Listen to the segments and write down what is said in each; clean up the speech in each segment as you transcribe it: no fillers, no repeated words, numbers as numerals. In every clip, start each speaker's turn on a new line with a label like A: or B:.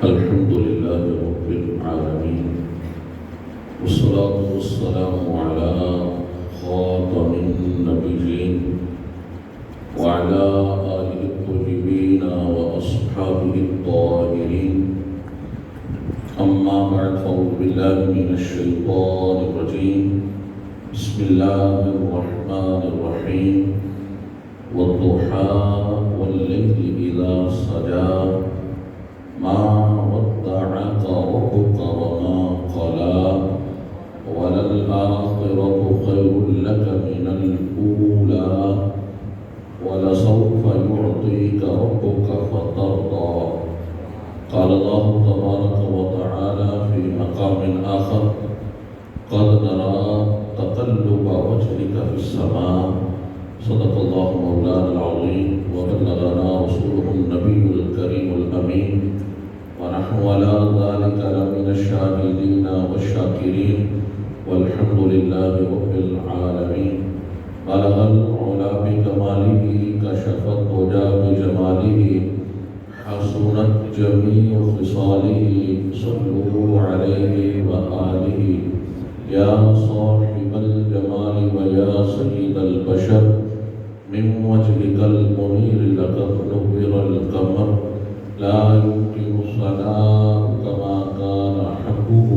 A: الحمد لله رب العالمين والصلاة والسلام على خاتم النبيين وعلى آله الطيبين وأصحابه الطاهرين أما بعد فأعوذ بالله من الشيطان الرجيم بسم الله الرحمن الرحيم والضحى والليل إذا سجى ما ودعك ربك وما قلى وللآخرة خير لك من الأولى ولسوف يعطيك ربك فترضى قال الله تبارك وتعالى في مقام آخر قد نرى تقلب وجهك في السماء صدق الله مولانا العظيم وبلغنا رسوله النبي الكريم الأمين ونحن على ذلك لمن الشاهدين والشاكرين والحمد لله رب العالمين بلغ العلا بكماله كشف الدجى بجماله حسنت جميع خصاله صلوا عليه وآله يا صاحب الجمال ويا سيد البشر من وجهك المنير لقد نور القمر لا يمكن الصلاة كما كان حقه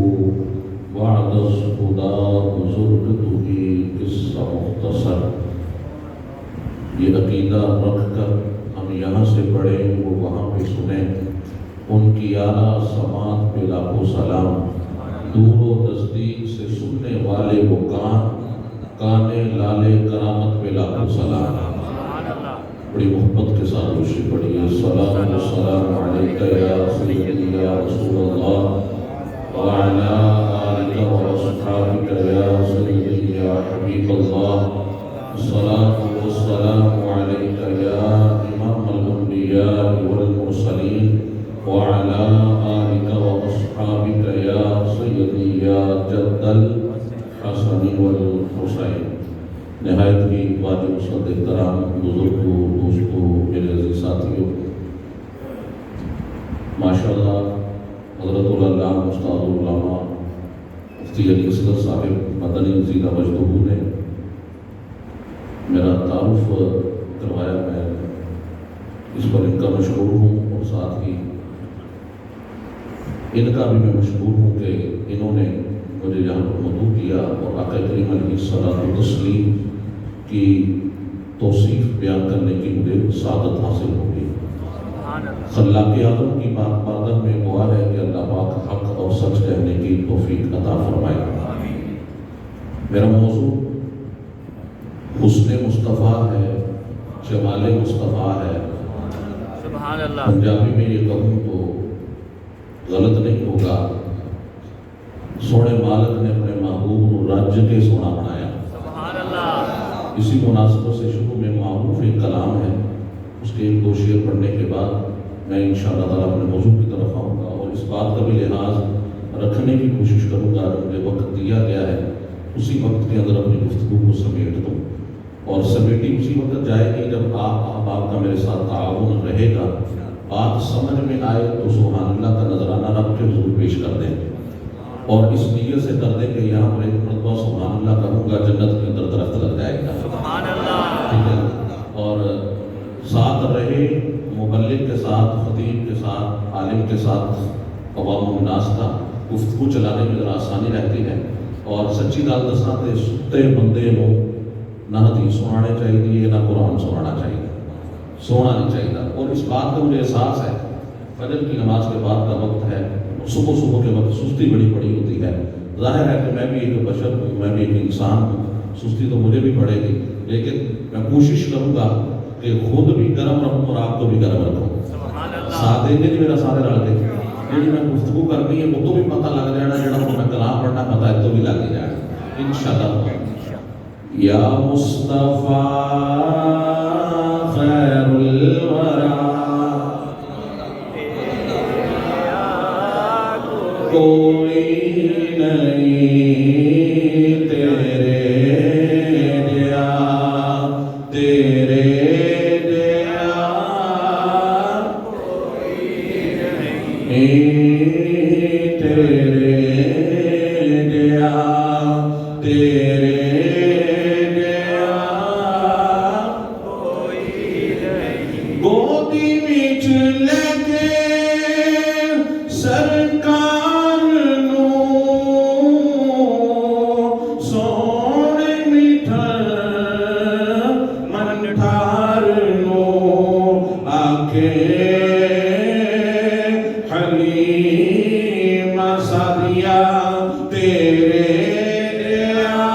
A: بعد الصداع زرته قصة مختصر. یہ عقیدہ رکھ کر ہم یہاں سے پڑھیں وہ وہاں پہ سنیں. ان کی اعلیٰ سماعت پہ لاکھوں سلام. دور و نزدیک سے سننے والے وہ کانے لالے کرامت پہ لاکھوں سلام. بڑی محبت کے ساتھ روشی پڑھیے. الصلاۃ والسلام علیک یا سیدی یا رسول اللہ وعلی آلک واصحابک یا سیدی یا حبیب اللہ. الصلاۃ والسلام علیک یا امام الانبیاء والمرسلین وعلی آلک واصحابک یا سیدی یا جد الحسن والحسین. نہایت ہی واجب الصد احترام بزرگوں دوستوں میرے عزیز ساتھیوں، ماشاءاللہ حضرت العلامہ استاد العلامہ مفتی علی اصغر صاحب مدنی زیدہ مجدہ نے میرا تعارف کروایا. میں اس پر ان کا مشکور ہوں اور ساتھ ہی ان کا بھی میں مشکور ہوں کہ انہوں نے مجھے یہاں پر مدعو کیا اور آقا کریم علیہ الصلاۃ والتسلیم کی توصیف بیان کرنے کی مجھے سعادت حاصل ہوگی. خلاق اعظم کی بارگاہ میں دعا ہے کہ اللہ پاک حق اور سچ کہنے کی توفیق عطا فرمائے. میرا موضوع حسن مصطفیٰ ہے، جمال مصطفیٰ ہے.
B: سبحان اللہ.
A: پنجابی میں یہ کہوں تو غلط نہیں ہوگا. سونے مالک نے اپنے محبوب کو راج کے سونا بنایا.
B: سبحان اللہ.
A: اسی مناسبت سے شروع میں معروف ایک کلام ہے، اس کے ایک دو شعر پڑھنے کے بعد میں انشاءاللہ تعالیٰ اپنے موضوع کی طرف آؤں گا اور اس بات کا بھی لحاظ رکھنے کی کوشش کروں گا جو مجھے وقت دیا گیا ہے اسی وقت کے اندر اپنی گفتگو کو سمیٹ دوں. اور سمیٹی اسی وقت جائے گی جب آپ کا میرے ساتھ تعاون رہے گا. بات سمجھ میں آئے تو سبحان اللہ کا نذرانہ رب کے حضور پیش کر دیں اور اس نیت سے کر دیں کہ یہاں پر ایک مرتبہ سبحان اللہ کہوں گا جنت کے اندر درخت لگ جائے گا.
B: سبحان اللہ.
A: ٹھیک ہے. اور ساتھ رہے مبلغ کے ساتھ، خطیب کے ساتھ، عالم کے ساتھ عوام الناس کا گفتگو چلانے میں ذرا آسانی رہتی ہے. اور سچی گل دساں تے ستے بندے نو نہ حدیث سنانے چاہیے نہ قرآن سنانا چاہیے، سونا نہیں چاہیے. اور اس بات کا مجھے احساس ہے فجر کی نماز کے بعد کا وقت ہے، صبح کے وقت سستی بڑی پڑی ہوتی ہے. ظاہر ہے کہ میں بھی ایک بشر ہوں، میں بھی ایک انسان ہوں، سستی تو مجھے بھی پڑے گی، لیکن میں کوشش کروں گا کہ خود بھی گرم رہوں اور آپ کو بھی گرم رکھوں. ساتھ دیں گے میرا سارے رل کے جی میں گفتگو کرنی ہے وہ تو بھی پتہ لگ جانا، جڑا میں کلام پڑھنا پتہ ہے تو بھی لگ جانا انشاءاللہ. یا مصطفیٰ خیر الورا کوئی نہیں تیرے دیا گودی وچ لے کے سرکار نو سونے میٹھر منٹھار نو آکے حلیمہ سادیا تیرے دیا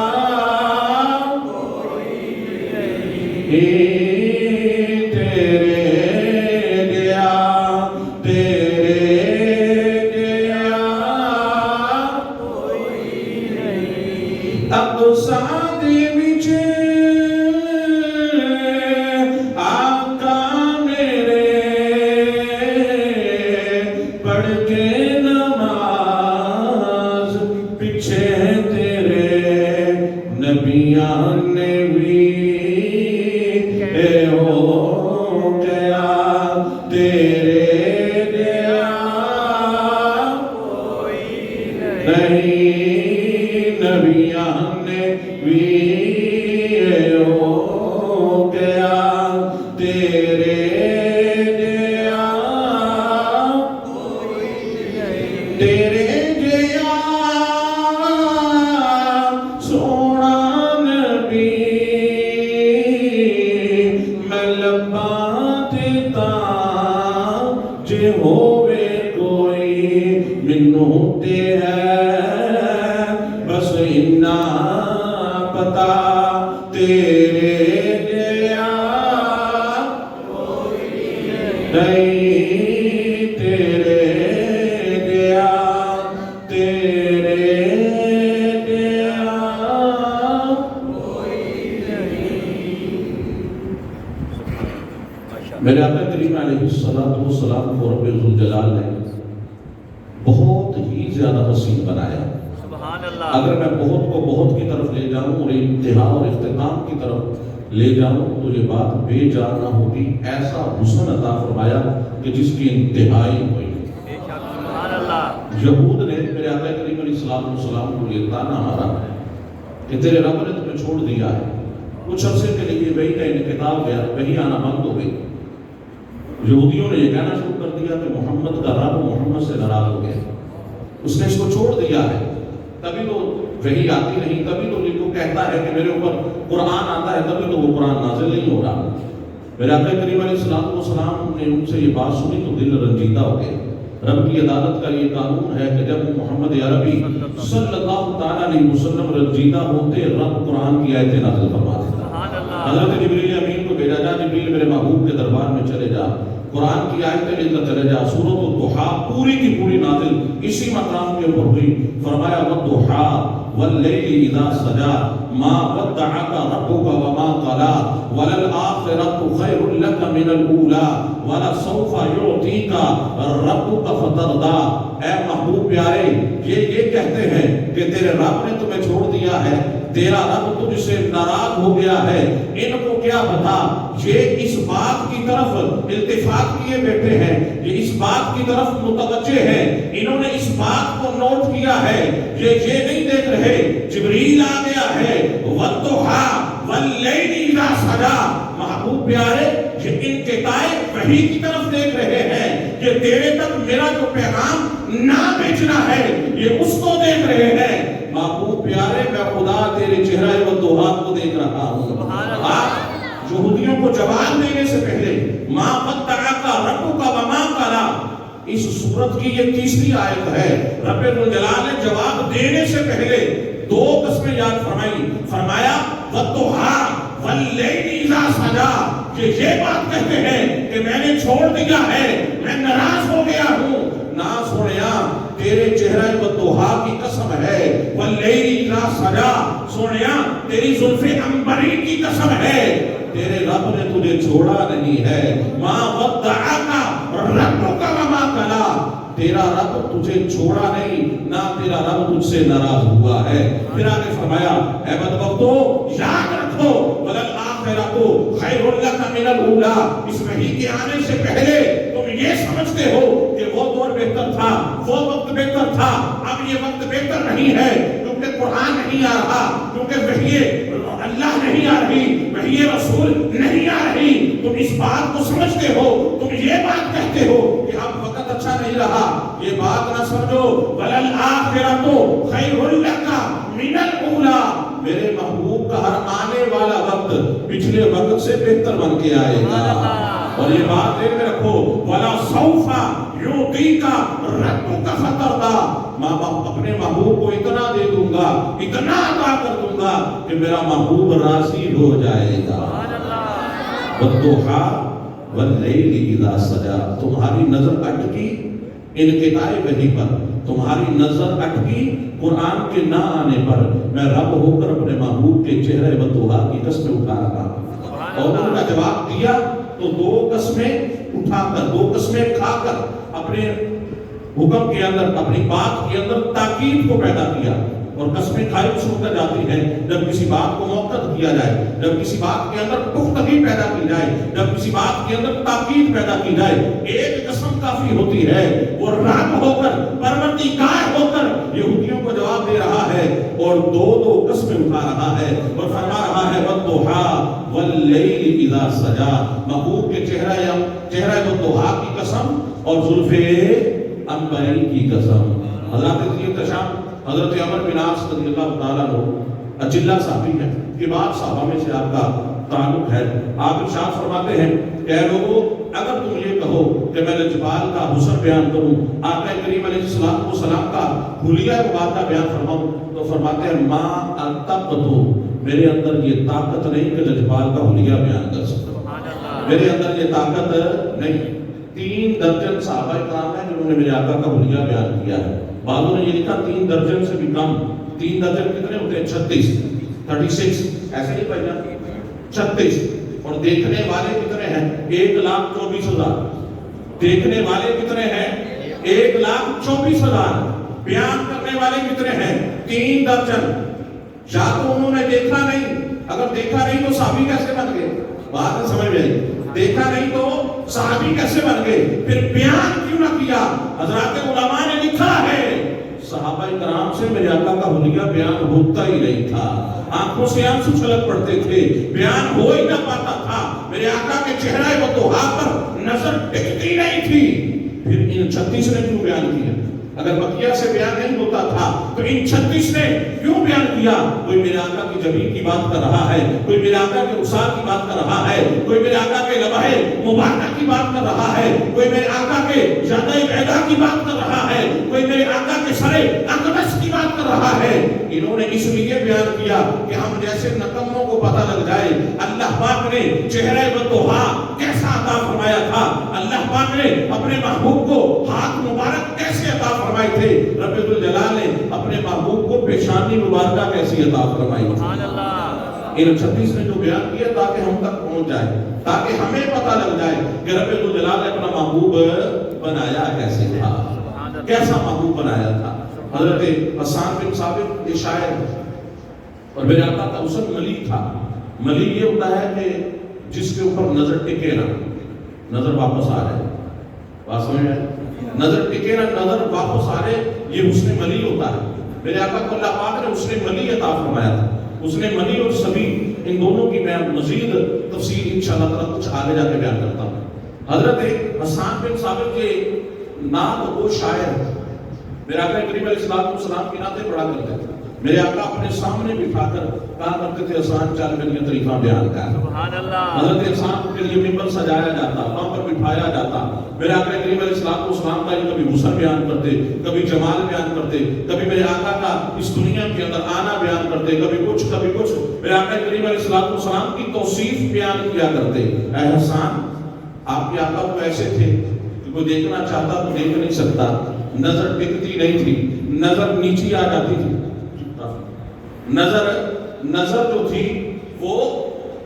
A: میرے آقا کریم علیہ السلام کو رب ذوالجلال نے بہت ہی زیادہ حسین بنایا.
B: سبحان اللہ.
A: اگر میں بہت کو بہت کی طرف لے جاؤں اور انتہا اور اختتام کی طرف لے جاؤں تو یہ بات بے جان نہ ہوگی. ایسا حسن عطا فرمایا کہ جس کی انتہائی ہوئی.
B: سبحان اللہ.
A: یہود نے میرے آقا کریم علیہ السلام کو یہ تانا مارا کہ تیرے رب نے تمہیں چھوڑ دیا ہے. کچھ عرصے کے لیے وہی کا انقطاع گیا, وہی آنا بند ہو گئی. یہودیوں نے یہ کہنا شروع کر دیا کہ محمد کا رب محمد سے ناراض ہو گیا, اس نے اس کو چھوڑ دیا ہے. تبھی تو وہی آتی نہیں, تبھی تو یہ تو کہتا ہے کہ میرے اوپر قرآن آتا ہے, تبھی تو وہ قرآن نازل نہیں ہو رہا. میرے آقا کریم علیہ السلام نے ان سے یہ بات سنی تو دل رنجیدہ ہو گئے. رب کی عدالت کا یہ قانون ہے کہ جب محمد عربی صلی اللہ تعالیٰ علیہ وسلم رنجیدہ ہوتے, رب قرآن کی آیتیں نازل فرما دیتا. حضرت جبریل امین کو بھیجا, جا جبریل میرے محبوب کے دربار میں چلے جا, قرآن کی آیتیں لے کر چلے جا. سورۃ الضحیٰ پوری کی پوری نازل اسی مقام کے اوپر ہوئی. فرمایا والضحیٰ واللیل اذا سجا ما ودعک ربک وما قلی وللآخرۃ خیر لک من الاولی ولسوف یعطیک ربک فترضی. اے محبوب پیارے, یہ کہتے ہیں کہ تیرے رب نے تمہیں چھوڑ دیا ہے, تیرا رب تجھ سے ناراض ہو گیا ہے. ان کو کیا بتا, یہ اس بات کی طرف التفات کیے بیٹھے ہیں, یہ اس بات کی طرف متوجہ ہیں, انہوں نے اس بات کو نوٹ کیا ہے. یہ نہیں دیکھ رہے جبریل آ گیا ہے والضحیٰ واللیل اذا سجا. محبوب پیارے, یہ انقطاع وحی کی طرف دیکھ رہے ہیں. یہ تیرے تک میرا جو پیغام نہ بیچنا ہے یہ اس کو دیکھ رہے ہیں. محبوب پیارے, میں خدا تیرے چہرہ والضحیٰ کو دیکھ رہا ہوں. یہودیوں کو جواب دینے سے پہلے ما ودعک ربک وما قلی, اس سورت کی یہ تیسری آیت ہے. رب ذوالجلال نے جواب دینے سے پہلے دو قسمیں یاد فرمائی. فرمایا والضحیٰ واللیل اذا سجا. یہ بات کہتے ہیں کہ میں نے چھوڑ دیا ہے, میں ناراض ہو گیا ہوں. نہ سوڑیا, تیرے چہرہ والضحیٰ کی قسم ہے. واللیل اذا سجا, سوڑیا تیری زلف عنبری کی قسم ہے, تیرے رب نے تجھے چھوڑا نہیں ہے. ما ودعک ربک وما قلی, تیرا رب تجھے چھوڑا نہیں, نہ تیرا رب تجھ سے ناراض ہوا ہے. پھر آگے فرمایا اے بدبختو یاد رکھو وللآخرۃ خیر لک من الاولی. اس وحی کے آنے سے پہلے تم یہ سمجھتے ہو کہ وہ دور بہتر تھا، وہ وقت بہتر تھا، اب یہ وقت بہتر نہیں ہے کیونکہ قرآن نہیں آ رہا، کیونکہ وحی اللہ نہیں آ رہی، وحی رسول نہیں آ رہی، تم اس بات کو سمجھتے ہو، تم یہ بات کہتے ہو کہ اب وقت اچھا نہیں رہا، یہ بات نہ سمجھو، وَلَلْآخِرَةُ خَيْرٌ لَكَ مِنَ الْأُولَىٰ، میرے محبوب کا ہر آنے والا وقت پچھلے وقت سے بہتر بن کے آئے گا۔ اور یہ بات ذہن میں رکھو، وَلَا سَوْفَ يُعْطِيكَ رَبُّكَ فَتَرْضَىٰ، میں اپنے محبوب کو اتنا دے دوں گا، اتنا عطا کر دوں گا کہ میرا محبوب راضی ہو جائے گا۔ وَالضُّحَىٰ وَاللَّيْلِ إِذَا سَجَىٰ، تمہاری نظر اٹکی انقطاع وحی پر، تمہاری نظر اٹکی قرآن کے نہ آنے پر، میں رب ہو کر اپنے محبوب کے چہرے والضحیٰ کی قسمیں اٹھا رہا ہوں۔ اور ان کا جواب دیا تو دو قسمیں اٹھا کر، دو قسمیں کھا کر اپنے حکم کے اندر، اپنی بات کے اندر تاکید کو پیدا کیا۔ اور قسمیں کھائی سن کر جاتی ہیں جب کسی بات کو موقت کیا جائے، جب کسی بات کے اندر پختگی پیدا کی جائے، جب کسی بات کے اندر تاکید پیدا کی جائے۔ ایک قسم کافی ہوتی ہے، وہ رب ہو کر، پروردگار ہو کر یہودیوں کو جواب دے رہا ہے، اور دو دو قسمیں اٹھا رہا ہے اور فرما رہا ہے وَالضُّحَىٰ وَاللَّيْلِ إِذَا سَجَىٰ، محبوب کے چہرہ والضحیٰ کی قسم اور زلف عنبری کی قسم۔ حضرت عمر بن عاص رضی اللہ تعالیٰ عنہ اجلہ صحابی ہیں، کے بعد صحابہ میں سے آپ کا تعلق ہے۔ آپ ارشاد فرماتے ہیں کہ اے لوگو، اگر تم یہ کہو کہ میں لجپال کا حسن بیان کروں، آقا کریم علیہ السلام کا حلیہ مبارکہ بیان فرماؤں، تو فرماتے ہیں ما التقطو، میرے اندر یہ طاقت نہیں کہ لجپال کا حلیہ بیان کر سکتا، میرے اندر یہ طاقت نہیں۔ 3 درجن صحابہ کرام ہیں جنہوں نے میرے آقا کا حلیہ بیان کیا ہے۔ بعضوں نے یہ لکھا 3 درجن سے بھی کم۔ 3 درجن کتنے ہوتے ہیں؟ 36 ایسے نہیں پڑھنا، 36۔ اور دیکھنے والے کتنے ہیں؟ 1,24,000۔ دیکھنے والے کتنے ہیں؟ 1,24,000۔ بیان کرنے والے کتنے ہیں؟ 3 درجن۔ یا تو انہوں نے دیکھا نہیں، اگر دیکھا نہیں تو صحابی کیسے بن گئے؟ بات میں سمجھ میں آئی، دیکھا نہیں تو صحابی کیسے بن گئے؟ پھر بیان کیوں نہ کیا؟ حضرات علماء نے لکھا ہے صحابہ کرام سے میرے آقا کا حلیہ بیان ہوتا ہی نہیں تھا، آنکھوں سے آنسو چھلک پڑتے تھے، بیان ہو ہی نہ پاتا تھا، میرے آقا کے چہرہ والضحیٰ پر نظر ٹکتی نہیں تھی۔ پھر ان 36 نے کیوں بیان کیا؟ اگر بقیہ سے بیان نہیں ہوتا تھا تو ان 36 نے کیوں بیان کیا؟ کوئی میرے آقا کی جبین کی بات کر رہا ہے، کوئی میرے آقا کے رخسار کی بات کر رہا ہے، کوئی میرے آقا کے لمحے مبارکہ کی بات کر رہا ہے، کوئی میرے آقا کے جادہ بیضا کی بات کر رہا ہے، کوئی میرے آقا کے سر اقدس کی بات کر رہا ہے۔ انہوں نے اس لیے بیان کیا کہ ہم جیسے نکموں کو پتہ لگ جائے اللہ پاک نے چہرہ والضحیٰ کیسا عطا فرمایا تھا، اللہ پاک نے اپنے محبوب کو ہاتھ مبارک کیسے عطا فرمائے تھے، رب الجلال نے اپنے محبوب کو پیشانی مبارکہ کیسی عطا فرمائی تھی۔ ان 36 نے جو بیان کیا تاکہ ہم تک پہنچ جائے، تاکہ ہمیں پتہ لگ جائے کہ رب الجلال نے اپنا محبوب بنایا کیسے تھا، کیسا محبوب بنایا تھا۔ حضرت حسان بن ثابت یہ شاعر اور میرے آقا کا حسن ملی تھا۔ ملی یہ ہوتا ہے کہ جس کے اوپر نظر ٹکے نہ، نظر واپس آ رہے، بات سمجھ میں نظر ٹکے نہ، نظر واپس آ رہے، یہ حسن ملی ہوتا ہے۔ میرے آقا کو اللہ پاک نے حسن ملی عطا فرمایا تھا۔ حسن ملی اور سبی، ان دونوں کی میں مزید تفصیل انشاءاللہ تعالیٰ کچھ آگے جا کے بیان کرتا ہوں۔ حضرت حسان بن ثابت کے نعت وہ شاعر میرے آقا کریم علیہ السلام کی نعتیں پڑھا کرتے تھے۔ میرے آقا اپنے سامنے بٹھا کر کہا کرتے تھے حسان چل کر یہ طریقہ بیان کر۔ حضرت حسان کے لیے ممبر سجایا جاتا، وہاں پر بٹھایا جاتا۔ میرے آقا کریم علیہ السلام کا کبھی حسن بیان کرتے، کبھی جمال بیان کرتے، کبھی میرے آقا کا اس دنیا کے اندر آنا بیان کرتے، کبھی کچھ کبھی کچھ۔ میرے آقا کریم علیہ السلام کی توصیف بیان کیا کرتے۔ اے حسان، آپ کے آقا تو ایسے تھے کہ کوئی دیکھنا چاہتا تو دیکھ نہیں سکتا، نظر ٹکتی نہیں تھی، نظر نیچی آ جاتی تھی، نظر جو تھی وہ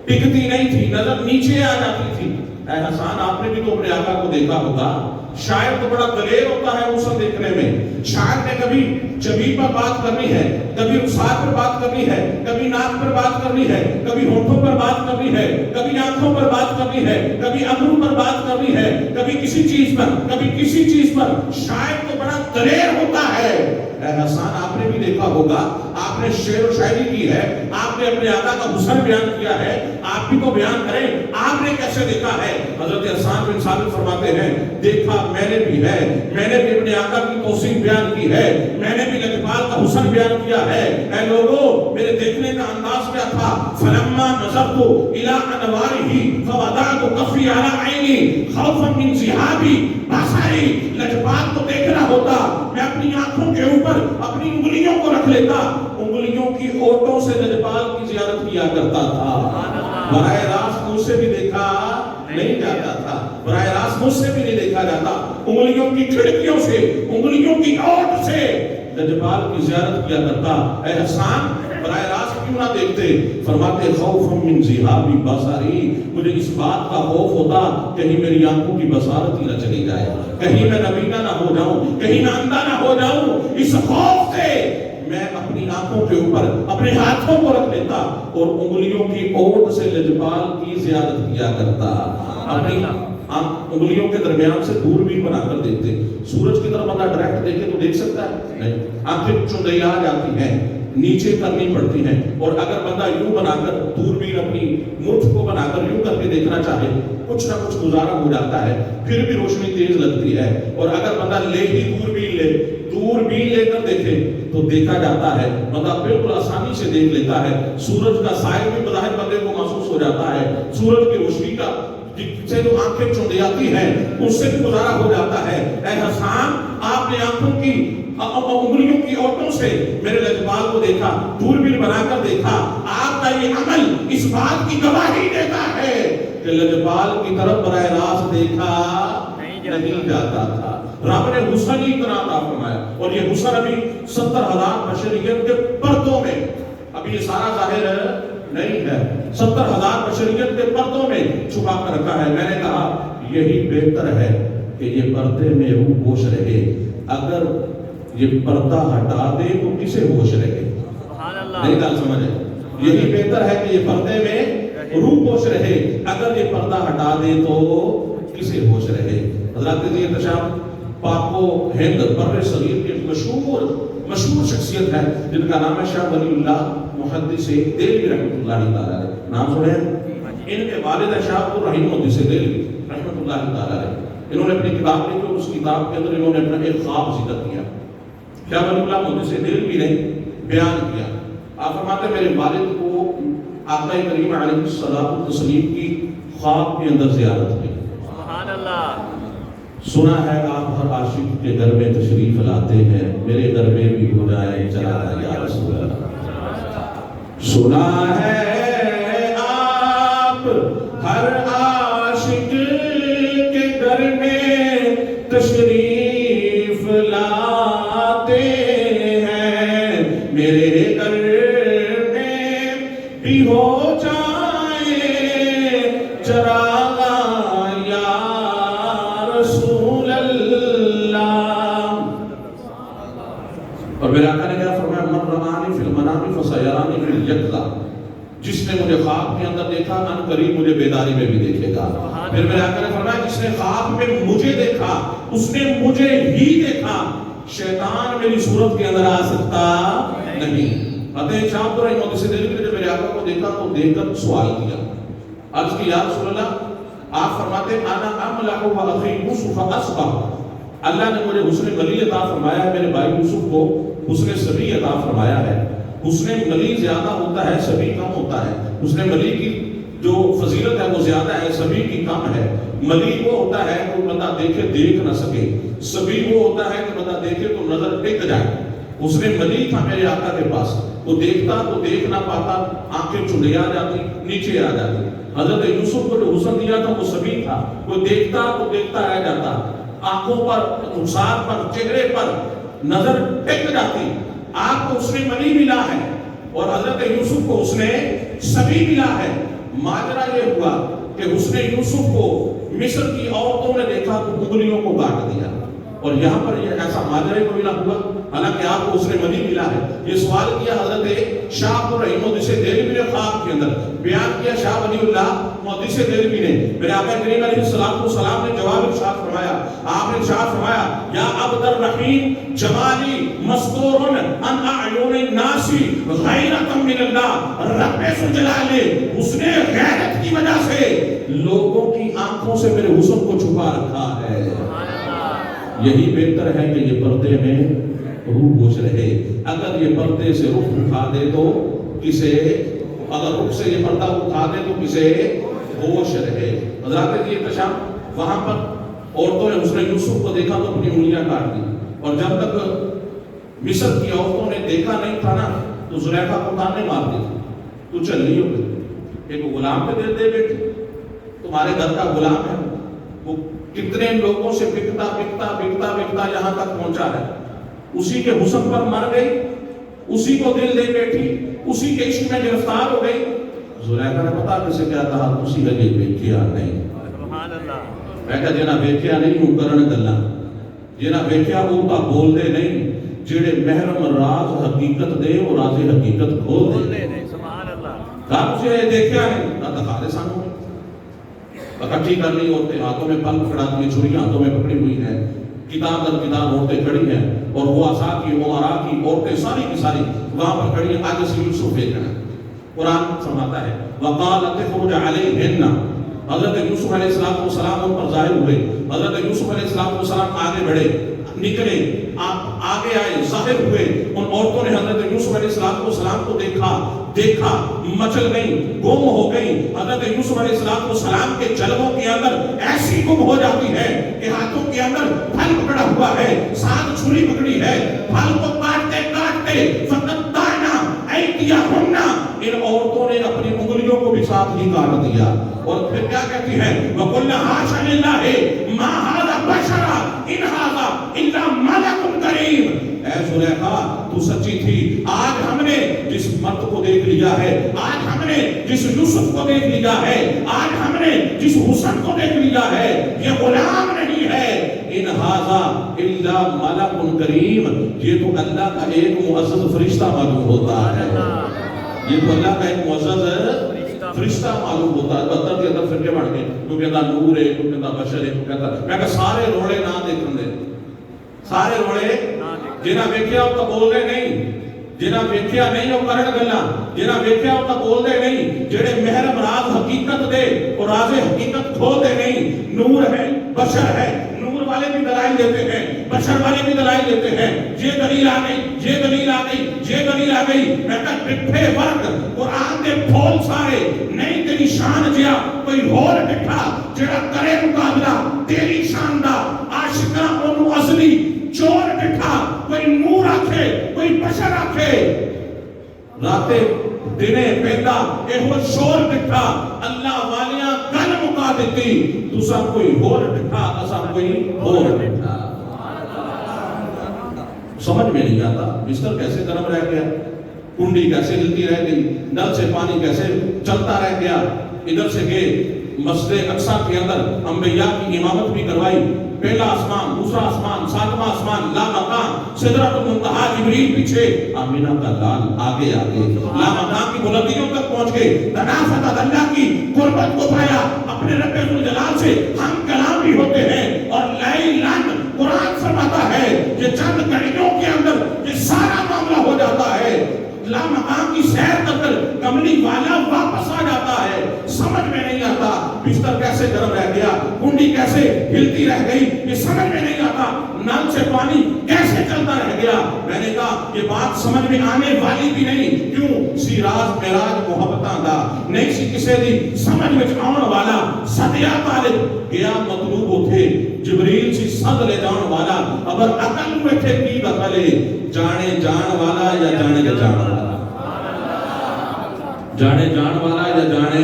A: ٹکتی نہیں تھی، نظر نیچے آ جاتی تھی۔ اے حسان، آپ نے بھی تو اپنے آقا کو دیکھا ہوگا شاعر تو بڑا دلیر ہوتا ہے حسن دیکھنے میں. شاعر نے کبھی جبین پر بات کرنی ہے, کبھی رخسار پر بات کرنی ہے, کبھی ناک پر بات کرنی ہے, کبھی ہونٹوں پر بات کرنی ہے, کبھی آنکھوں پر بات کرنی ہے, کبھی ابرو پر بات کرنی ہے, کبھی کسی چیز پر, کبھی کسی چیز پر. شاعر تو بڑا دلیر ہوتا ہے. اے حسان, آپ نے بھی دیکھا ہوگا, آپ نے شعر و شاعری کی ہے, آپ نے اپنے آقا کا حسن بیان کیا ہے, آپ بھی تو بیان کریں, آپ نے کیسے دیکھا ہے؟ حضرت حسان بن ثابت فرماتے ہیں, دیکھا میں نے بھی ہے, میں نے بھی اپنے آقا کی توصیف بیان کی ہے, میں نے بھی لجپال کا حسن بیان کیا ہے. اے لوگوں, میرے دیکھنے کا انداز کیا تھا؟ فلما نظرت الى انوارہ فوضعت کفی علی عینی خوفا من ذہاب بصری. لجپال کو دیکھنا ہوتا, میں اپنی آنکھوں کے اوپر اپنی انگلیوں کو رکھ لیتا, انگلیوں کی اوٹوں سے لجپال کی زیارت کیا کرتا تھا. براہ راست مجھ سے بھی دیکھا نہیں جاتا تھا, براہ راست مجھ سے بھی نہیں دیکھا جاتا, انگلیوں کی کھڑکیوں سے, انگلیوں کی اوٹ سے لجپال کی زیارت کیا کرتا. اے حسان, براہ راست کیوں نہ دیکھتے؟ فرماتے خوفا من ذہاب بصری, مجھے اس بات کا خوف ہوتا کہیں میری آنکھوں کی بصارت ہی نہ چلی جائے, کہیں میں نبینا نہ ہو جاؤں, کہیں میں اندھا نہ ہو جاؤں. اس خوف سے میں اپنی آنکھوں کے اوپر اپنے ہاتھوں کو رکھ لیتا اور انگلیوں کی اوٹ سے لجپال کی زیارت کیا کرتا. اپنی انگلیوں کے درمیان سے دوربین بنا کر دیکھتے. سورج کی طرف بندہ ڈائریکٹ دیکھے تو دیکھ سکتا ہے نہیں, آنکھیں چندیا جاتی ہیں, نیچے کرنی پڑتی ہیں, اور اگر بندہ یوں بنا کر دوربین اپنی مٹھ کو بنا کر یوں کر کے دیکھنا چاہے, کچھ نہ کچھ گزارا ہو جاتا ہے, پھر بھی روشنی تیز لگتی ہے. اور اگر بندہ دوربین لے کر دیکھے تو دیکھا جاتا ہے, بندہ بالکل آسانی سے دیکھ لیتا ہے. سورج کا سائے بھی بظاہر بندے کو محسوس ہو جاتا ہے, سورج کی روشنی کا سے جو آنکھیں چندیاتی ہیں اس سے بھی گزارا ہو جاتا ہے. اے حسان, آپ نے آنکھوں کی انگلیوں کی اوٹوں سے میرے لجپال کو دیکھا, دوربین بنا کر دیکھا. آپ کا یہ عمل اس بات کی گواہی دیتا ہے کہ لجپال کی طرف براہ راست دیکھا نہیں جاتا تھا. رب نے حسن ہی اتنا عطا فرمایا, اور یہ حسن ابھی 70,000 بشریت کے پردوں میں, ابھی یہ سارا ظاہر نہیں ہے, 70,000 بشریت کے پردوں میں چھپا کر رکھا ہے. میں نے کہا یہی بہتر ہے کہ یہ پردے میں روح ہوش رہے, اگر یہ پردہ ہٹا دے تو کسے ہوش رہے؟ نہیں گل سمجھے؟ یہی بہتر ہے کہ یہ پردے میں روح ہوش رہے, اگر یہ پردہ ہٹا دے تو کسے ہوش رہے. حضرات عزیز احتشام, پاک و ہند بر صغیر کی مشہور شخصیت ہے جن کا نام ہے شاہ ولی اللہ محدث دہلوی رحمۃ اللہ تعالیٰ علیہ. نام سنے ہیں؟ ان کے والد شاہ الرحیم محدث دہلوی رحمۃ اللہ تعالیٰ علیہ. انہوں نے اپنی کتاب لکھی اور اس کتاب کے اندر انہوں نے اپنا ایک خواب ذکر کیا. شاہ ولی اللہ محدث دہلوی نے بیان کیا, آپ فرماتے میرے والد کو آقا کریم علیہ الصلوۃ والتسلیم کی خواب کے اندر زیارت ہوئی.
B: سبحان اللہ.
A: سنا ہے آپ ہر عاشق کے گھر میں تشریف لاتے ہیں, میرے گھر میں بھی ہو جائے چلا یا رسول اللہ. سنا ہے آپ ہر عاشق کے گھر میں تشریف لاتے ہیں, میرے گھر میں بھی ہو جائے چراغ یا رسول اللہ. اور میرے آقا نے کیا فرمایا, من رآنی فی المنام فسیرانی فی الیقظہ, جس نے مجھے خواب کے اندر دیکھا ان قریب مجھے بیداری میں بھی دیکھے گا. پھر میرے آقا نے فرمایا جس نے خواب میں مجھے دیکھا اس نے مجھے ہی دیکھا, شیطان میری صورت کے اندر آ سکتا نہیں. حضرت شاہ عبدالرحیم محدث دہلوی نے جب میرے آقا کو دیکھا تو دیکھ کر سوال کیا, عرض کی یا رسول اللہ, آپ فرماتے انا املح و اخی یوسف اصبح, اللہ نے مجھے حسن ملی عطا فرمایا ہے, میرے بھائی یوسف کو حسن سبی عطا فرمایا ہے. حسن ملی زیادہ ہوتا ہے, سبی کم ہوتا ہے. حسن ملی کی جو فضیلت ہے وہ زیادہ ہے, سبی کی کم ہے. ملی وہ ہوتا ہے کہ بندہ دیکھے دیکھ نہ سکے, سبی وہ ہوتا ہے کہ بندہ دیکھے تو نظر ٹک جائے. حسن ملی تھا میرے آقا کے پاس, وہ دیکھتا تو دیکھ نہ پاتا, آنکھیں چندیا جاتی, نیچے آ جاتی. حضرت یوسف کو جو حسن دیا تھا وہ سبھی تھا, وہ دیکھتا تو دیکھتا رہ جاتا, آنکھوں پر, رخسار پر, چہرے پر نظر ٹک جاتی. آپ کو اس نے ملی ملا ہے اور حضرت یوسف کو اس نے سبھی ملا ہے. ماجرا یہ ہوا کہ اس نے یوسف کو مصر کی عورتوں نے دیکھا تو انگلیوں کو کاٹ دیا. اور یہاں پر یہ ایسا ماجرے کو ملا ہوا، حالانکہ آپ کو اس نے مدی ملا ہے. یہ سوال کیا حضرت شاہ الرحیم محدث دہلوی نے خواب کے اندر بیان کیا. شاہ ولی اللہ محدث دہلوی نے میرے آقا کریم علیہ السلام نے جواب ارشاد فرمایا. آپ نے ارشاد فرمایا یا عبد الرحیم جمالی مستور ان اعین الناس غیرۃ من اللہ. رب ذوالجلال اس نے غیرت کی وجہ سے لوگوں کی آنکھوں سے میرے حسن کو چھپا رکھا ہے. یہی بہتر ہے کہ یہ پردے میں روح بوجھ رہے. اگر یہ پردے سے رخ اٹھا دے تو کسے، اگر رخ سے یہ پردہ اٹھا دے تو کسے ہوش رہے. حضرات یہ تشام وہاں پر عورتوں نے حسن یوسف کو دیکھا تو اپنی انگلیاں کاٹ دی. اور جب تک مصر کی عورتوں نے دیکھا نہیں تھا نا تو زلیخا کو تانے مار دی تھی تو چل رہی ہو گئی. ایک غلام پہ دے بیٹی، تمہارے گھر کا غلام ہے، وہ کتنے لوگوں سے بکتا بکتا بکتا بکتا یہاں تک پہنچا ہے. اسی کے حسن پر مر گئی، اسی کو دل دے بیٹھی، اسی کے عشق میں گرفتار ہو گئی. زلیخا نے پتا کسے کیا کہا، تسی لگے بیٹھیا نہیں.
B: سبحان اللہ.
A: میں کہا جنا بیٹھیا نہیں ہوں کرن گلا، جنا بیٹھیا ہوں تا بول دے نہیں. جڑے محرم راز حقیقت دے وہ راز حقیقت کھول دے.
B: سبحان اللہ.
A: کہا تجھے دیکھیا نہیں نہ دکھا دے سانوں. اکٹھی کر لی عورتیں، ہاتھوں میں پھل پکڑا دیے، چھری ہاتھوں میں پکڑی ہوئی ہیں، کتاب در کتاب عورتیں کھڑی ہیں. اور وہ آسا کی عمرا کی عورتیں ساری کی ساری وہاں پر کھڑی ہیں. آگے سے یوسف دیکھ رہے ہیں. قرآن فرماتا ہے وقالت اخرج علیہن. حضرت یوسف علیہ السلام ان پر ظاہر ہوئے. حضرت یوسف علیہ السلام آگے بڑھے، نکلے، آگے آئے، ظاہر ہوئے. ان عورتوں نے حضرت یوسف علیہ السلام کو دیکھا، مچل گئی، گم ہو گئی. حضرت یوسف علیہ السلام کے جلووں کے اندر ایسی گم ہو جاتی ہے کہ ہاتھوں کے اندر پھل پکڑا ہوا ہے، ساتھ چھری پکڑی ہے، پھل کو کاٹتے کاٹتے فقطعنا ایدیہن. ان عورتوں نے اپنی انگلیوں کو بھی ساتھ ہی کاٹ دیا. اور پھر کیا کہتی ہیں وَقُلْنَا حَاشَ لِلَّهِ مَا هَذَا بَشَرًا إِنْ هَذَا إِلَّا مَلَكٌ كَرِيمٌ. اے زلیخا تو سچی تھی. آج ہم نے جس مرد کو دیکھ لیا ہے، آج ہم نے جس یوسف کو دیکھ لیا ہے، آج ہم نے جس حسن کو دیکھ لیا ہے، یہ غلام نہیں ہے. ان ھذا الا ملک کریم. یہ تو اللہ کا ایک معزز فرشتہ معلوم ہوتا ہے. یہ تو اللہ کا ایک معزز فرشتہ معلوم ہوتا ہے. بدر کے اندر فرقے بڑھ گئے، تو کہتا نور ہے، تو کہتا بشر ہے، تو کہتا میں کہ سارے روڑے نہ دیکھن دے. سارے روڑے جنہ ویکھیا ہو تو بول دے نہیں، جنہ ویکھیا نہیں ہو کرن گلا، جنہ ویکھیا ہو تو بول دے نہیں. جڑے محرم راز حقیقت دے اور راز حقیقت کھول دے نہیں. نور ہے، بشر ہے. نور والے بھی دلائل دیتے ہیں، بشر والے بھی دلائل دیتے ہیں. یہ دلیل آ گئی، یہ دلیل آ گئی، یہ دلیل آ گئی. میں کہ ڈٹھے ورد قرآن دے پھول سارے نہیں تیری شان جیا کوئی ہور ڈٹھا جڑا کرے مقابلہ تیری شان دا. عاشقاں اونوں ازلی چور ڈٹھا کوئی نور آکھے کوئی بشر آکھے. راتے دنے پہلا ایہو شور ڈٹھا اللہ والیاں گل مکا دیتی. تسا کوئی ہور ڈٹھا اسا کوئی ہور ڈٹھا. سمجھ میں نہیں آتا بستر کیسے گرم رہ گیا، کنڈی کیسے ہلتی رہ گئی، نل سے پانی کیسے چلتا رہ گیا. ادھر سے گئے مسجد اقصی کے اندر انبیاء کی امامت بھی کروائی. پہلا آسمان، دوسرا آسمان، ساتواں آسمان، لا مقام، سدرۃ المنتہا، جبریل پیچھے، آمینہ کا لال آگے آگے، لا مقام کی بلندیوں تک پہنچ گئے. تنافت اللہ کی قربت کو پایا. اپنے رب ذوالجلال سے ہم کلام بھی ہوتے ہیں. اور لیلن قرآن فرماتا ہے یہ چند گھڑیوں کے اندر یہ سارا معاملہ ہو جاتا ہے. لا مقام کی سیر کر کر کملی والا واپس آ جاتا ہے. سمجھ میں نہیں آتا بستر کیسے گرم رہ گیا، کنڈی کیسے ہلتی رہ گئی، یہ سمجھ میں نہیں آتا. نل سے پانی کیسے چلتا رہ گیا. میں نے کہا یہ بات سمجھ میں آنے والی بھی نہیں. کیوں سی راز معراج محبتاں دا نہیں سی کسے دی سمجھ میں آن والا. صدیہ طالب گیا مطلوب ہوتے جبریل سی صد لے جان والا. اگر عقل میں تھے کی دخلے جانے جان والا یا جانے کے جان والا، جانے جان والا یا جانے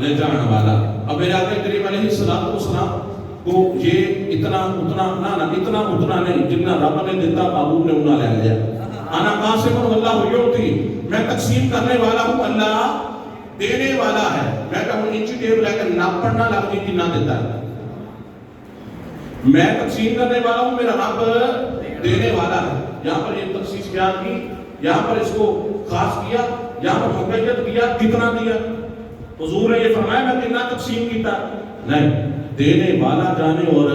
A: لے جان والا. اب میرے آقا کریم علیہ السلام کو یہ اتنا اتنا نہ اتنا اتنا نہیں جتنا رب نے دیتا محبوب نے انہا لے لیا. انا قاسم واللہ یعطی، میں تقسیم کرنے والا ہوں، اللہ دینے والا ہے. میں کہوں انچی ٹیپ لے کر ناپ پڑھنا لگ جی کتنا دیتا ہے. میں تقسیم کرنے والا ہوں, میرا رب دینے والا ہے. یہاں پر یہ تخصیص بیان کی, یہاں پر اس کو خاص کیا, یہاں پر مقید کیا, کتنا دیا. حضور نے یہ فرمایا میں کتنا تقسیم کیتا نہیں, دینے والا جانے اور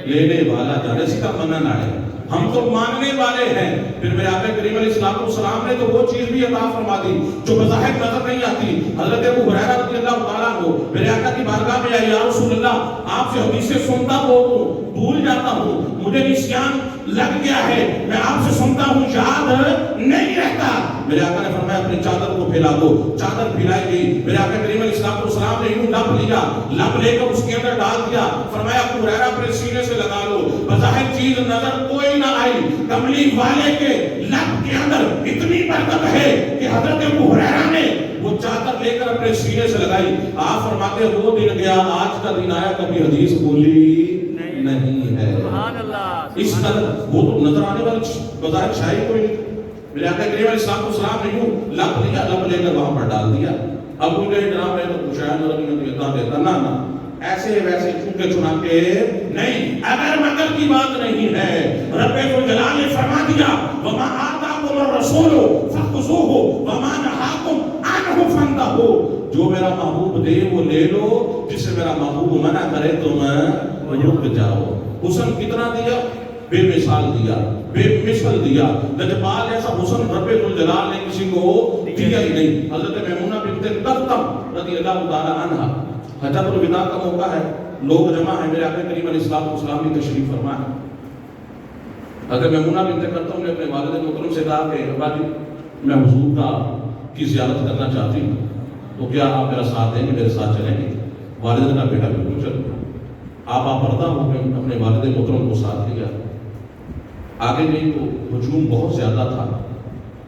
A: لینے والا جانے, اسی کا منن ہے. ہم تو ماننے والے ہیں. پھر میرے آقا کریم علیہ السلام نے تو وہ چیز بھی عطا فرما دی جو بظاہر نظر نہیں آتی. حضرت ابو ہریرہ رضی اللہ تعالیٰ عنہ میرے آقا کی بارگاہ میں آئے, یا رسول اللہ آپ سے حدیثیں سنتا تو ہوں, بھول جاتا ہوں, مجھے نسیان لگ گیا ہے, میں آپ سے سنتا ہوں یاد نہیں رہتا. میرے آقا نے فرمایا اپنی چادر کو پھیلا دو. چادر پھیلائی گئی. میرے آقا کریم علیہ السلام نے یوں لب لیا, لب لے کر اس کے اندر ڈال دیا. فرمایا ابو ہریرہ اپنے سینے سے لگا لو, بظاہر چیز نظر کوئی نہ آئی. کملی والے کے لب کے اندر اتنی برکت ہے کہ حضرت ابو ہریرہ نے وہ چادر لے کر اپنے سینے سے لگائی. آپ فرماتے ہیں وہ دن گیا, آج کا دن آیا, کبھی حدیث بولی نہیں ہے.
B: سبحان اللہ.
A: اس قدر وہ تو نظر آنے والی بظاہر شاہی کوئی نہیں. میرے آقا کریم علیہ السلام نے یوں لب لیا, لب لے کر وہاں پر ڈال دیا. اب ان کے جناب میں تو شاید نظر دیتا نہ ایسے ویسے چونکے چنا کے نہیں. اگر مگر کی بات نہیں ہے, رب الجلال نے فرما دیا وما آتاکم الرسول فخذوہ وما نہاکم عنہ فانتہوا. جو میرا محبوب دے وہ لے لو, جس سے میرا محبوب منع کرے تم رک جاؤ. حسن کتنا دیا, بے مثال دیا, بے مثل دیا. لجپال ایسا حسن رب الجلال نے کسی کو دیا ہی نہیں. حضرت میمونہ بنت القطب رضی اللہ تعالی عنہا, حجۃ الوداع کا موقع ہے, لوگ جمع ہیں, میرے آقا کریم علیہ السلام کی تشریف فرما ہے. اگر میمونہ بنت القطب نے اپنے والد محترم سے کہا کہ ابا جی میں حضور کا کی زیارت کرنا چاہتی ہوں, تو کیا آپ میرا ساتھ دیں گے, میرے ساتھ چلیں گے؟ والد نے کہا بیٹا بالکل چلو. آپ پردہ ہو کے اپنے والد محترم کو ساتھ لیا. آگے گئی تو ہجوم بہت زیادہ تھا.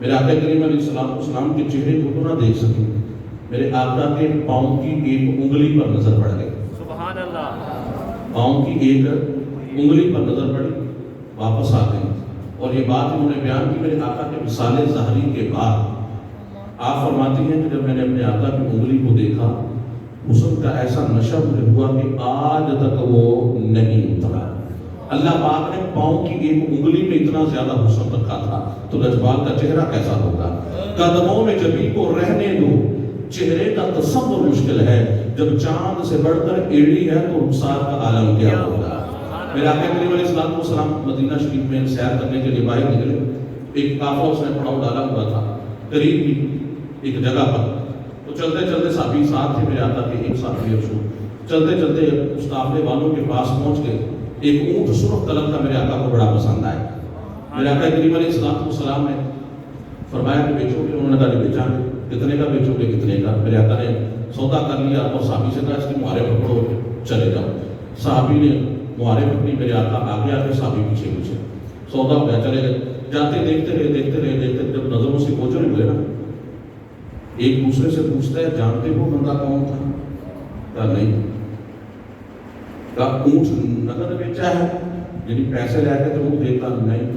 A: میرے آقا کریم علیہ السلام کے چہرے کو تو نہ دیکھ سکے, میرے آقا کے پاؤں کی ایک انگلی پر نظر پڑ گئی.
B: سبحان اللہ.
A: پاؤں کی ایک انگلی پر نظر پڑی, واپس آ گئی. اور یہ بات انہوں نے بیان کی میرے آقا کے وصال ظاہری کے بعد. آپ فرماتی ہیں کہ جب میں نے اپنے آقا کی انگلی کو دیکھا, حسن کا ایسا نشہ مجھے ہوا کہ آج تک وہ نہیں اترا. اللہ پاک نے پاؤں کی ایک انگلی میں اتنا زیادہ حسن رکھا تھا, تو لجپال کا چہرہ کیسا ہوگا. قدموں میں جبی کو رہنے دو, چہرے کا تصور مشکل ہے, جب چاند سے بڑھ کر ایڑی ہے تو رخسار کا عالم کیا ہوگا. میرے آقا کریم علیہ السلام مدینہ شریف میں سیر کرنے کے لیے باہر نکلے. ایک قافلہ اس نے پڑاؤ ڈالا ہوا تھا قریب ہی ایک جگہ پر. تو چلتے چلتے صحابی ساتھ تھے میرے آقا کے, ایک صحابی رسول. چلتے چلتے اس قافلے والوں کے پاس پہنچ گئے. ایک اونٹ سرخ قلم کا میرے آقا کو بڑا پسند آیا. میرے آقا کریم علیہ السلام نے فرمایا کہ بیچو گے؟ انہوں نے کہا بیچا گے. کتنے کا بیچو گے, کتنے کا؟ میرے آقا نے سودا کر لیا اور صحابی سے کہا اس کی مہارے پکڑو, چلے جاؤ. صحابی نے مہارے پکڑی, میرے آقا آگے آگے, صحابی پیچھے پیچھے. سودا ہو گیا, چلے گئے. جاتے دیکھتے رہے. جب نظروں سے گوچر ہوئے نا, ایک دوسرے سے پوچھتا ہے جانتے ہو بندہ کون تھا؟ کہا نہیں. کہا اونٹ نقد بیچا ہے, یعنی پیسے لے کے تو اونٹ دیتا نہیں.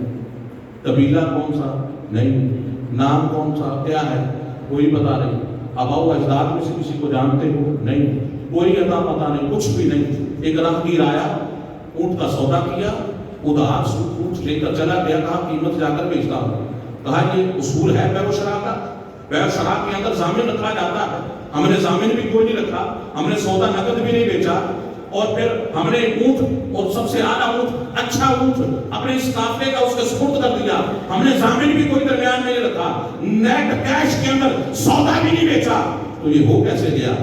A: قبیلہ کون سا؟ نہیں. نام کون سا, کیا ہے؟ کوئی پتہ نہیں. آباء و اجداد میں سے کسی کو جانتے ہو؟ نہیں. کوئی عطا پتہ نہیں, کچھ بھی نہیں. ایک راہگیر آیا, اونٹ کا سودا کیا, ادھار اونٹ لے کر چلا گیا. کہا قیمت جا کر بیچتا ہوں. کہا یہ اصول ہے بیع و شراء کا. بیع و شراء کے اندر ضامن رکھا جاتا ہے. ہم نے ضامن بھی کوئی نہیں رکھا, ہم نے سودا نقد بھی نہیں بیچا, اور پھر ہم نے اونٹ, اور سب سے اعلیٰ اونٹ, اچھا اونٹ اپنے اس قافلے کا اس کے سپرد کر دیا. ہم نے ضامن بھی کوئی درمیان میں نہیں رکھا, نیٹ کیش کے اندر سودا بھی نہیں بیچا. تو یہ ہو کیسے گیا؟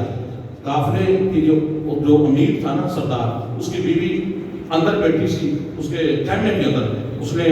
A: قافلے کی جو امیر تھا نا سردار, اس کی بیوی اندر بیٹھی سی اس کے خیمے کے اندر. اس نے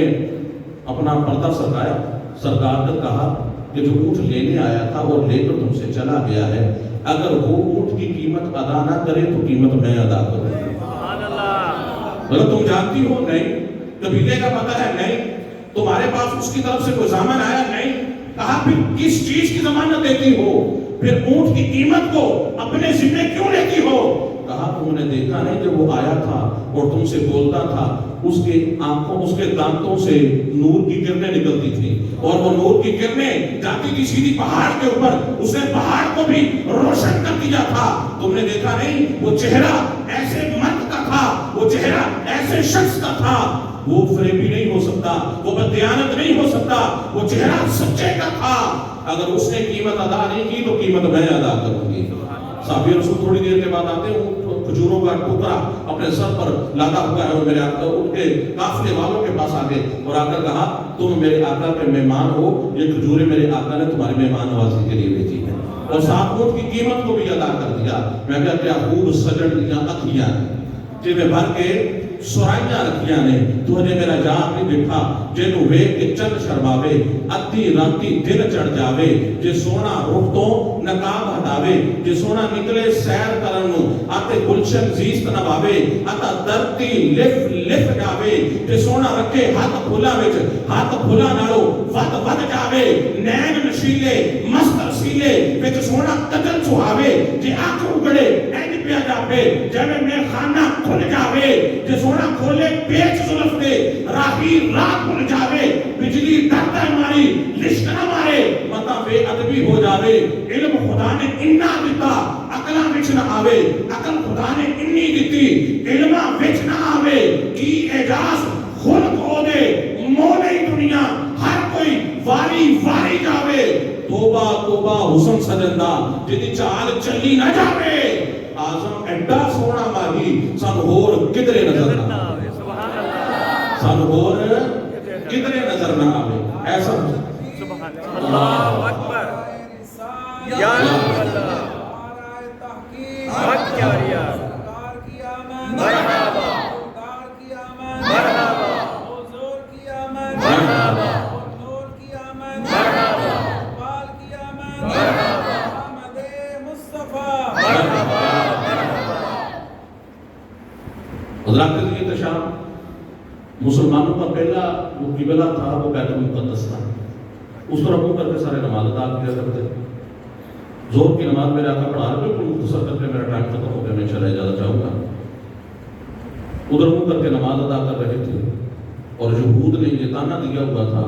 A: اپنا پردہ سرکایا, سرکار نے کہا کہ جو اونٹ لینے آیا تھا اور لے کر تم سے چلا گیا ہے, اگر وہ اونٹ کی قیمت ادا نہ کرے تو قیمت میں ادا کروں.
B: سبحان اللہ.
A: اگر تم جانتی ہو نہیں, قبیلے کا پتہ ہے نہیں, تمہارے پاس اس کی طرف سے کوئی ضامن آیا نہیں, کہا پھر کس چیز کی ضمانت دیتی ہو؟ پھر اونٹ کی قیمت کو اپنے ذمہ کیوں لیتی ہو؟ کہا تم نے دیکھا نہیں جب وہ آیا تھا اور تم سے بولتا تھا، اس کے آنکھوں، اس کے دانتوں سے نور کی کرنیں نکلتی تھی اور وہ نور کی کرنیں جاتی تھی سیدھی پہاڑ کے اوپر، اس نے پہاڑ کو بھی روشن کر دیا تھا۔ تم نے دیکھا نہیں وہ چہرہ ایسے مرد کا تھا، وہ چہرہ ایسے شخص کا تھا، وہ فریبی نہیں ہو سکتا، وہ بددیانت نہیں ہو سکتا، وہ چہرہ سچے کا تھا۔ اگر اس نے قیمت ادا نہیں کی تو قیمت میں ادا کروں گی۔ صحابی رسول تھوڑی دیر کے بعد آتے ہیں، کھجوروں کا ٹکڑا اپنے سر پر لادا ہوا ہے اور میرے آقا ان کے قافلے والوں کے پاس آگے اور آ کر کہا تم میرے آقا کے مہمان ہو، یہ کھجوریں میرے آقا نے تمہاری مہمان نوازی کے لیے بھیجی ہے، اور ساتھ اونٹ کی قیمت کو بھی ادا کر دیا۔ میں کہا کیا خوب سجڑ دیا اکھیاں جی میں بھر کے سرائیاں رکھیاں نے، تو نے میرا جان نہیں دیکھا جنو ویک کے چند شرماوے، ادھی راتی دل چڑھ جاوے، جے سونا رخ تو نقاب ہٹاوے، جے سونا نکلے سیر کرنو آتے گلشن زیست نواوے، آتا درتی لف لف جاوے، جے سونا رکھے ہاتھ کھلا وچ ہاتھ کھلا نالو ود ود جاوے، نین نشیلے مست رسیلے وچ سونا قدل چہاوے، جے آنکھ اگڑے اینج پیا جاوے، جے میں خانہ کھل جاوے، جے سونا کھولے پیچ زلف دے راہی رات کھل جاوے، بجلی ڈرتا ہے ماری لشک نہ مارے، متا بے ادبی ہو جاوے، علم خدا نے اننا دیتا عقلہ وچ نہ آوے، عقل خدا نے انی دیتی علمہ وچ نہ آوے، کی اعجاز خلق ہو دے مولے دنیا ہر کوئی واری واری جاوے، توبہ توبہ حسن سجندہ جدی چال چلی نہ جاوے، آزم ایڈا سونا ماہی سن ہور کدرے نظر نہ آوے، سن ہور کدرے نظر نہ آوے، ایسا
B: اللہ اکبر یا رسول اللہ حق کیا ریا مرحبا مرحبا مرحبا
A: حضرات کے انتشار مسلمانوں کا پہلا جو قبلہ تھا وہ بیت المقدس تھا، اس طرح منہ کر کے سارے نماز ادا کیا کرتے۔ زور کی نماز میرے آقا پڑھا رہے بالکل مختصر کر کے میرا ٹائم ختم ہو گیا، میں چلا جانا چاہوں گا۔ ادھر منہ کر کے نماز ادا کر رہے تھے اور یہود نے یہ تانا دیا ہوا تھا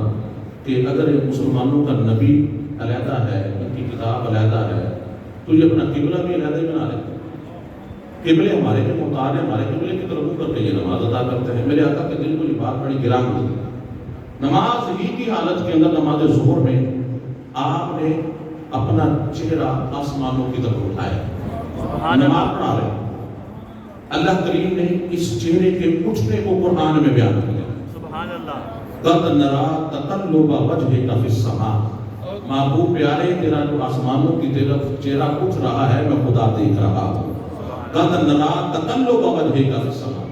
A: کہ اگر مسلمانوں کا نبی علیحدہ ہے، ان کی کتاب علیحدہ ہے تو یہ اپنا قبلہ بھی علیحدہ ہی بنا لیتے، قبلے ہمارے کے محتاج ہیں، ہمارے قبلے کی طرف منہ کر کے یہ نماز ادا کرتے ہیں۔ میرے آقا کے دل کو یہ بات بڑی گران ہوئی۔ نماز ہی کی حالت کے اندر نماز ظہر میں آپ نے اپنا چہرہ آسمانوں کی طرف اٹھایا، نماز پڑھا رہے، اللہ کریم نے اس چہرے کے اٹھنے کو قرآن میں بیان کیا،
B: سبحان اللہ،
A: قد نرا تقلب وجہک فی السماء، محبوب پیارے تیرا جو آسمانوں کی طرف چہرہ اٹھ رہا ہے میں خدا دیکھ رہا ہوں، قد نرا تقلب وجہک فی السماء،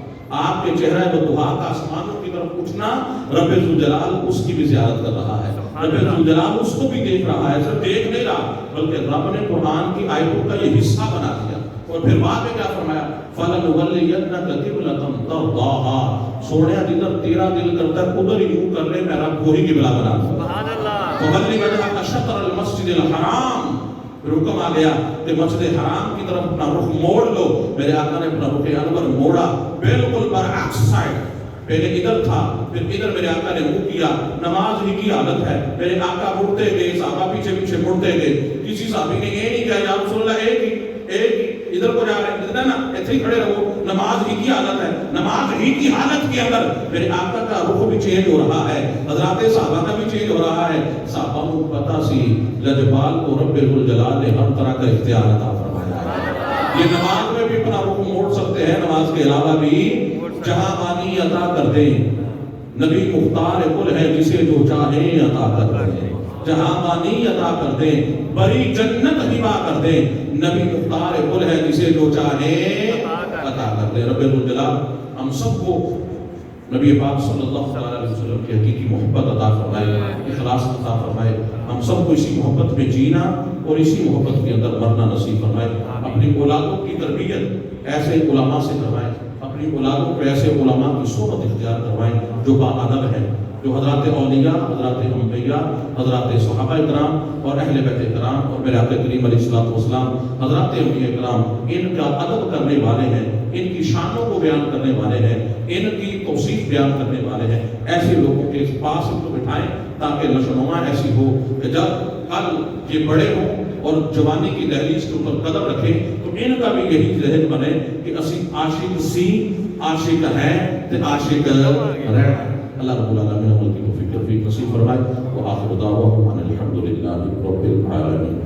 A: آپ کے چہرہ بطہا کا آسمانوں کی طرف اٹھنا رب ذوالجلال اس کی بھی زیارت کر رہا ہے، رب ذوالجلال اس کو بھی دیکھ رہا ہے، صرف دیکھ نہیں رہا بلکہ رب نے قرآن کی آیتوں کا یہ حصہ بنا دیا، اور پھر بعد میں کیا فرمایا فَلَنُوَلِّيَنَّكَ قِبْلَةً تَرْضَاهَا، سوڑیا جدھر تیرا دل کرتا ہے ادھر ہی منہ کر لے، میں رب وہی قبلہ بنا دوں۔
B: سبحان اللہ،
A: فَوَلِّ وَجْهَكَ شَطْرَ الْمَسْجِدِ الْحَرَامِ، حکم آ گیا کہ مسجد حرام کی طرف اپنا رخ موڑ لو، میرے آقا نے اپنا رخ انور موڑا بالکل برعکس سائڈ، پہلے ادھر تھا پھر ادھر میرے آقا نے منہ کیا، نماز ہی کی حالت ہے، میرے آقا مڑتے گئے، صحابہ پیچھے پیچھے مڑتے گئے، کسی صحابی نے یہ نہیں کہا یا رسول اللہ ایک ہی ادھر کو جا رہے ہیں، نا ایسے ہی کھڑے رہو، نماز ہی کی حالت ہے، نماز ہی کی حالت کے اندر میرے آقا کا رخ بھی چینج ہو رہا ہے، حضرات صحابہ کا بھی چینج ہو رہا ہے، صحابہ کو پتا سی لجپال کو رب ذوالجلال نے ہر طرح کا اختیار عطا فرمایا ہے، یہ نماز میں بھی اپنا رخ موڑ سکتے ہیں، نماز کے علاوہ بھی جہاں مانی عطا کر دیں، نبی مختار کل ہے جسے جو چاہیں عطا کر دیں، جہاں مانی عطا کر دیں، بڑی جنت ہبا کر دیں، نبی مختار کل ہے جسے جو چاہیں عطا کر دیں۔ رب ذوالجلال ہم سب کو نبی پاک صلی اللہ علیہ وسلم کی حقیقی محبت عطا فرمائے، اخلاص عطا فرمائے، ہم سب کو اسی محبت میں جینا اور اسی محبت کے اندر مرنا نصیب فرمائے، اپنی اولادوں کی تربیت ایسے علماء سے کروائیں، اپنی اولادوں کو ایسے علماء کی صحبت اختیار کروائیں جو با ادب ہیں، جو حضرات اولیاء، حضرات انبیاء، حضرات صحابہ کرام اور اہل بیت کرام اور میرے آقا کریم علیہ الصلوۃ والسلام، حضرات انبیاء کرام، ان کا ادب کرنے والے ہیں، ان کی شانوں کو بیان کرنے والے ہیں، ان کی توصیف بیان کرنے والے ہیں، ایسے لوگوں کے پاس ان کو بٹھائیں تاکہ نشوونما ایسی ہو کہ جب کل یہ بڑے ہوں اور جوانی کی دہلیز کے اوپر قدم رکھیں تو ان کا بھی یہی ذہن بنے کہ اسی عاشق سی، عاشق ہے تے عاشق رہنا۔ اللہ رب العالمین عمل کی توفیق نصیب فرمائے۔ وآخر دعواہم ان الحمد للہ رب العالمین۔